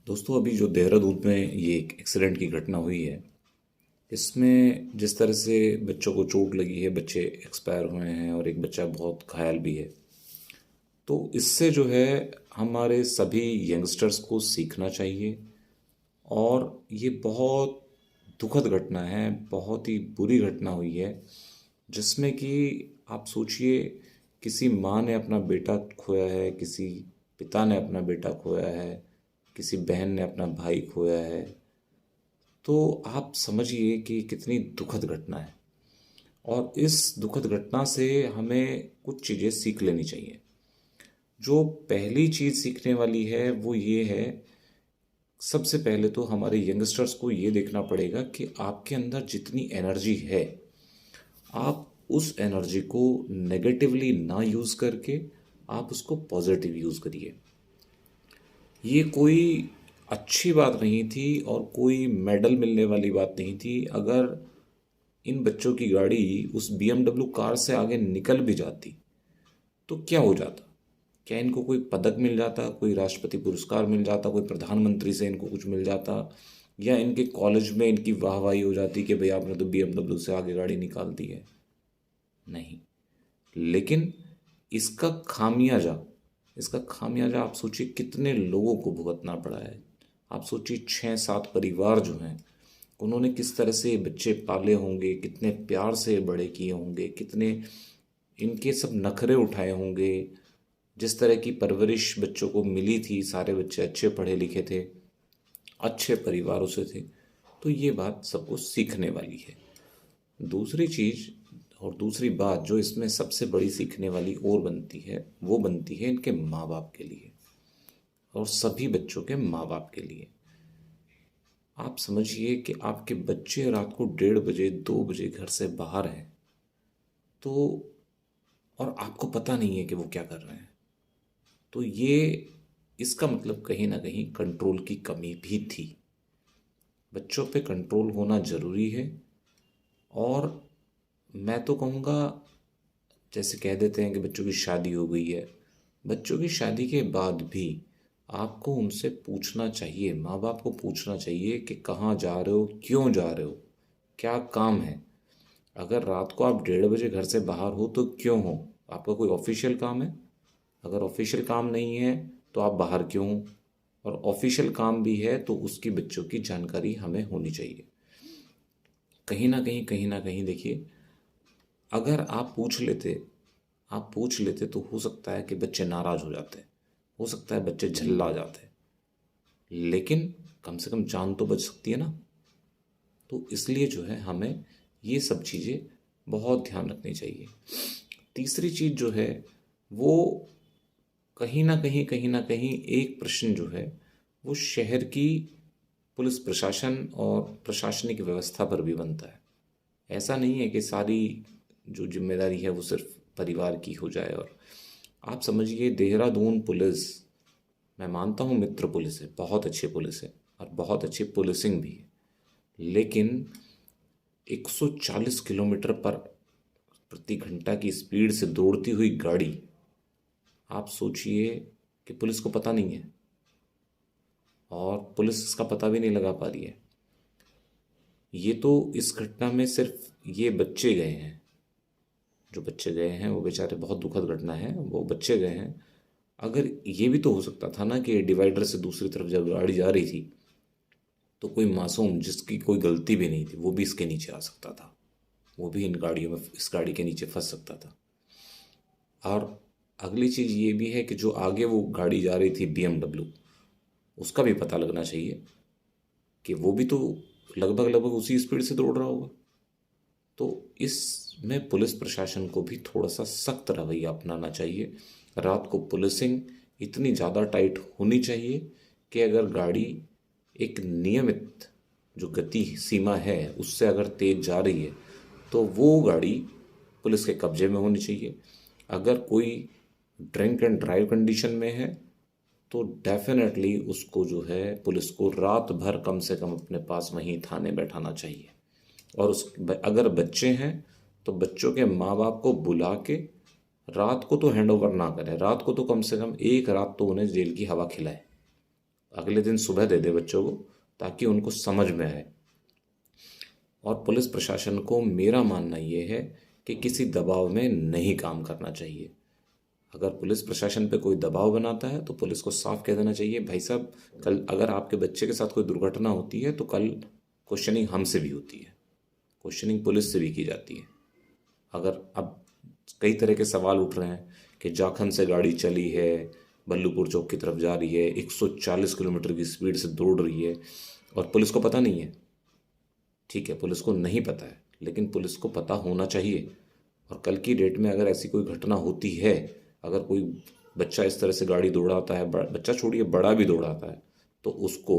दोस्तों, अभी जो देहरादून में ये एक एक्सीडेंट की घटना हुई है, इसमें जिस तरह से बच्चों को चोट लगी है, बच्चे एक्सपायर हुए हैं और एक बच्चा बहुत घायल भी है। तो इससे जो है हमारे सभी यंगस्टर्स को सीखना चाहिए। और ये बहुत दुखद घटना है, बहुत ही बुरी घटना हुई है, जिसमें कि आप सोचिए, किसी माँ ने अपना बेटा खोया है, किसी पिता ने अपना बेटा खोया है, किसी बहन ने अपना भाई खोया है। तो आप समझिए कि कितनी दुखद घटना है। और इस दुखद घटना से हमें कुछ चीज़ें सीख लेनी चाहिए। जो पहली चीज़ सीखने वाली है वो ये है, सबसे पहले तो हमारे यंगस्टर्स को ये देखना पड़ेगा कि आपके अंदर जितनी एनर्जी है, आप उस एनर्जी को नेगेटिवली ना यूज़ करके आप उसको पॉजिटिव यूज़ करिए। ये कोई अच्छी बात नहीं थी और कोई मेडल मिलने वाली बात नहीं थी अगर इन बच्चों की गाड़ी उस बीएमडब्ल्यू कार से आगे निकल भी जाती तो क्या हो जाता। क्या इनको कोई पदक मिल जाता, कोई राष्ट्रपति पुरस्कार मिल जाता, कोई प्रधानमंत्री से इनको कुछ मिल जाता, या इनके कॉलेज में इनकी वाहवाही हो जाती कि भाई आपने तो बीएमडब्ल्यू से आगे गाड़ी निकाल दी है। नहीं। लेकिन इसका खामियाजा इसका खामियाजा आप सोचिए कितने लोगों को भुगतना पड़ा है। आप सोचिए 6-7 परिवार जो हैं, उन्होंने किस तरह से ये बच्चे पाले होंगे, कितने प्यार से बड़े किए होंगे, कितने इनके सब नखरे उठाए होंगे। जिस तरह की परवरिश बच्चों को मिली थी, सारे बच्चे अच्छे पढ़े लिखे थे, अच्छे परिवारों से थे। तो ये बात सबको सीखने वाली है। दूसरी चीज़ और दूसरी बात जो इसमें सबसे बड़ी सीखने वाली और बनती है, वो बनती है इनके माँ बाप के लिए और सभी बच्चों के माँ बाप के लिए। आप समझिए कि आपके बच्चे रात को 1:30 बजे 2 बजे घर से बाहर हैं, तो और आपको पता नहीं है कि वो क्या कर रहे हैं। तो ये इसका मतलब कहीं ना कहीं कंट्रोल की कमी भी थी। बच्चों पे कंट्रोल होना ज़रूरी है। और मैं तो कहूँगा, जैसे कह देते हैं कि बच्चों की शादी हो गई है, बच्चों की शादी के बाद भी आपको उनसे पूछना चाहिए, माँ बाप को पूछना चाहिए कि कहाँ जा रहे हो, क्यों जा रहे हो, क्या काम है। अगर रात को आप 1:30 बजे घर से बाहर हो तो क्यों हो, आपका कोई ऑफिशियल काम है। अगर ऑफिशियल काम नहीं है तो आप बाहर क्यों हो, और ऑफिशियल काम भी है तो उसकी बच्चों की जानकारी हमें होनी चाहिए। कहीं ना कहीं देखिए, अगर आप पूछ लेते तो हो सकता है कि बच्चे नाराज़ हो जाते, हो सकता है बच्चे झल्ला जाते, लेकिन कम से कम जान तो बच सकती है ना। तो इसलिए जो है हमें ये सब चीज़ें बहुत ध्यान रखनी चाहिए। तीसरी चीज़ जो है वो कहीं ना कहीं एक प्रश्न जो है वो शहर की पुलिस प्रशासन और प्रशासनिक व्यवस्था पर भी बनता है। ऐसा नहीं है कि सारी जो जिम्मेदारी है वो सिर्फ परिवार की हो जाए। और आप समझिए, देहरादून पुलिस, मैं मानता हूँ मित्र पुलिस है, बहुत अच्छी पुलिस है और बहुत अच्छी पुलिसिंग भी है, लेकिन 140 किलोमीटर पर प्रति घंटा की स्पीड से दौड़ती हुई गाड़ी, आप सोचिए कि पुलिस को पता नहीं है और पुलिस इसका पता भी नहीं लगा पा रही है। ये तो इस घटना में सिर्फ ये बच्चे गए हैं, जो बच्चे गए हैं वो बेचारे, बहुत दुखद घटना है, वो बच्चे गए हैं। अगर ये भी तो हो सकता था ना कि डिवाइडर से दूसरी तरफ जब गाड़ी जा रही थी तो कोई मासूम जिसकी कोई गलती भी नहीं थी वो भी इसके नीचे आ सकता था, वो भी इन गाड़ियों में, इस गाड़ी के नीचे फंस सकता था। और अगली चीज़ ये भी है कि जो आगे वो गाड़ी जा रही थी बीएमडब्ल्यू, उसका भी पता लगना चाहिए कि वो भी तो लगभग लगभग उसी स्पीड से दौड़ रहा होगा। तो इसमें पुलिस प्रशासन को भी थोड़ा सा सख्त रवैया अपनाना चाहिए। रात को पुलिसिंग इतनी ज़्यादा टाइट होनी चाहिए कि अगर गाड़ी एक नियमित जो गति सीमा है उससे अगर तेज जा रही है तो वो गाड़ी पुलिस के कब्जे में होनी चाहिए। अगर कोई ड्रिंक एंड ड्राइव कंडीशन में है तो डेफिनेटली उसको जो है पुलिस को रात भर कम से कम अपने पास वहीं थाने बैठाना चाहिए। और उस अगर बच्चे हैं तो बच्चों के माँ बाप को बुला के रात को तो हैंड ओवर ना करें, रात को तो कम से कम एक रात तो उन्हें जेल की हवा खिलाए। अगले दिन सुबह दे दे बच्चों को, ताकि उनको समझ में आए। और पुलिस प्रशासन को मेरा मानना ये है कि किसी दबाव में नहीं काम करना चाहिए। अगर पुलिस प्रशासन पे कोई दबाव बनाता है तो पुलिस को साफ कह देना चाहिए, भाई साहब कल अगर आपके बच्चे के साथ कोई दुर्घटना होती है तो कल क्वेश्चनिंग हमसे भी होती है, क्वेश्चनिंग पुलिस से भी की जाती है। अगर अब कई तरह के सवाल उठ रहे हैं कि जाखन से गाड़ी चली है, बल्लूपुर चौक की तरफ जा रही है, 140 किलोमीटर की स्पीड से दौड़ रही है और पुलिस को पता नहीं है। ठीक है, पुलिस को नहीं पता है, लेकिन पुलिस को पता होना चाहिए। और कल की डेट में अगर ऐसी कोई घटना होती है, अगर कोई बच्चा इस तरह से गाड़ी दौड़ाता है, बच्चा छोड़िए बड़ा भी दौड़ाता है, तो उसको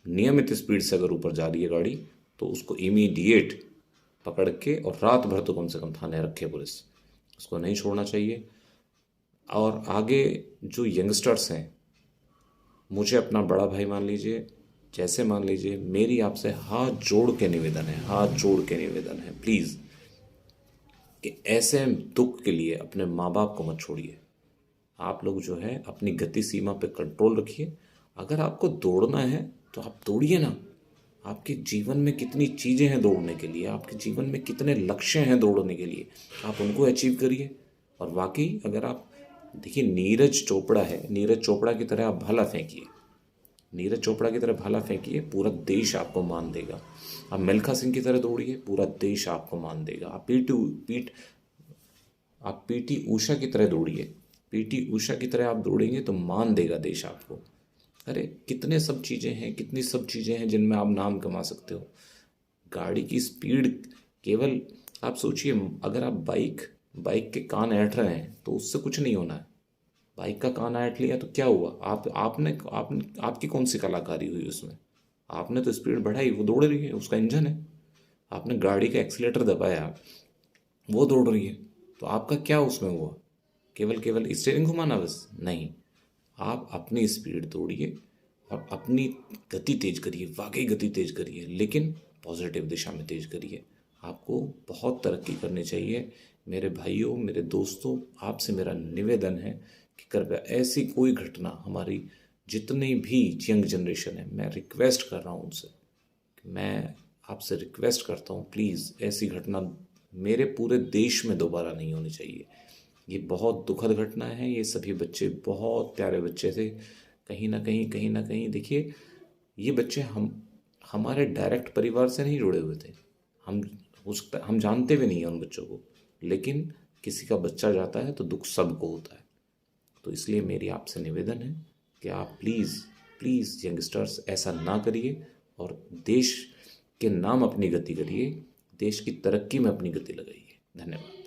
नियमित स्पीड से अगर ऊपर जा रही है गाड़ी, तो उसको इमीडिएट पकड़ के और रात भर तो कम से कम थाने रखे पुलिस, उसको नहीं छोड़ना चाहिए। और आगे जो यंगस्टर्स हैं, मुझे अपना बड़ा भाई मान लीजिए, जैसे मान लीजिए, मेरी आपसे हाथ जोड़ के निवेदन है, हाथ जोड़ के निवेदन है प्लीज़, कि ऐसे दुख के लिए अपने माँ बाप को मत छोड़िए। आप लोग जो है अपनी गति सीमा पे कंट्रोल रखिए। अगर आपको दौड़ना है तो आप दौड़िए ना। आपके जीवन में कितनी चीज़ें हैं दौड़ने के लिए, आपके जीवन में कितने लक्ष्य हैं दौड़ने के लिए, आप उनको अचीव करिए। और वाकई अगर आप देखिए, नीरज चोपड़ा है, नीरज चोपड़ा की तरह आप भाला फेंकिए, नीरज चोपड़ा की तरह भाला फेंकिए, पूरा देश आपको मान देगा। आप मिल्खा सिंह की तरह दौड़िए, पूरा देश आपको मान देगा। आप पीटी ऊषा की तरह दौड़िए, पीटी ऊषा की तरह आप दौड़ेंगे तो मान देगा देश आपको। अरे कितने सब चीज़ें हैं, कितनी सब चीज़ें हैं जिनमें आप नाम कमा सकते हो। गाड़ी की स्पीड केवल आप सोचिए, अगर आप बाइक के कान ऐंठ रहे हैं तो उससे कुछ नहीं होना है। बाइक का कान ऐंठ लिया तो क्या हुआ? आपकी कौन सी कलाकारी हुई उसमें? आपने तो स्पीड बढ़ाई, वो दौड़ रही है, उसका इंजन है। आपने गाड़ी का एक्सीलेटर दबाया, वो दौड़ रही है, तो आपका क्या उसमें हुआ? केवल स्टीयरिंग घुमाना बस नहीं। आप अपनी स्पीड दौड़िए और अपनी गति तेज करिए, वाकई गति तेज करिए, लेकिन पॉजिटिव दिशा में तेज करिए। आपको बहुत तरक्की करनी चाहिए। मेरे भाइयों, मेरे दोस्तों, आपसे मेरा निवेदन है कि कृपया ऐसी कोई घटना, हमारी जितनी भी यंग जनरेशन है, मैं रिक्वेस्ट कर रहा हूँ उनसे, मैं आपसे रिक्वेस्ट करता हूँ, प्लीज़ ऐसी घटना मेरे पूरे देश में दोबारा नहीं होनी चाहिए। ये बहुत दुखद घटना है। ये सभी बच्चे बहुत प्यारे बच्चे थे। कहीं ना कहीं देखिए, ये बच्चे हमारे डायरेक्ट परिवार से नहीं जुड़े हुए थे। हम जानते भी नहीं हैं उन बच्चों को, लेकिन किसी का बच्चा जाता है तो दुख सबको होता है। तो इसलिए मेरी आपसे निवेदन है कि आप प्लीज़ यंगस्टर्स ऐसा ना करिए और देश के नाम अपनी गति करिए, देश की तरक्की में अपनी गति लगाइए। धन्यवाद।